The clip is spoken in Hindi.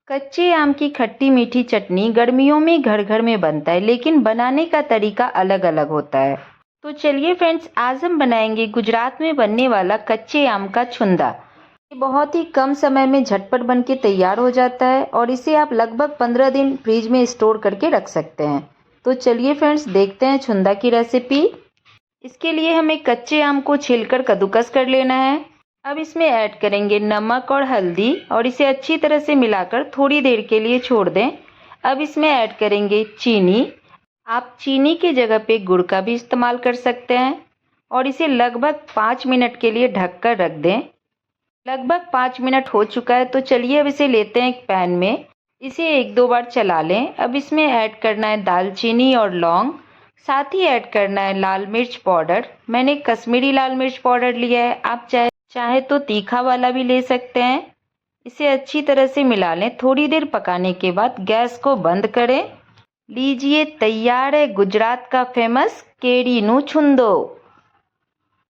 कच्चे आम की खट्टी मीठी चटनी गर्मियों में घर घर में बनता है, लेकिन बनाने का तरीका अलग अलग होता है। तो चलिए फ्रेंड्स, आज हम बनाएंगे गुजरात में बनने वाला कच्चे आम का छुंदा। ये बहुत ही कम समय में झटपट बन के तैयार हो जाता है और इसे आप लगभग 15 दिन फ्रिज में स्टोर करके रख सकते हैं। तो चलिए फ्रेंड्स, देखते हैं छुंदा की रेसिपी। इसके लिए हमें कच्चे आम को छीलकर कद्दूकस कर लेना है। अब इसमें ऐड करेंगे नमक और हल्दी और इसे अच्छी तरह से मिलाकर थोड़ी देर के लिए छोड़ दें। अब इसमें ऐड करेंगे चीनी। आप चीनी की जगह पे गुड़ का भी इस्तेमाल कर सकते हैं और इसे लगभग 5 मिनट के लिए ढककर रख दें। लगभग 5 मिनट हो चुका है, तो चलिए अब इसे लेते हैं एक पैन में। इसे एक दो बार चला लें। अब इसमें ऐड करना है दालचीनी और लौंग, साथ ही ऐड करना है लाल मिर्च पाउडर। मैंने कश्मीरी लाल मिर्च पाउडर लिया है, आप चाहे तो तीखा वाला भी ले सकते हैं। इसे अच्छी तरह से मिला लें। थोड़ी देर पकाने के बाद गैस को बंद करें। लीजिए, तैयार है गुजरात का फेमस केरी नु छुंदो।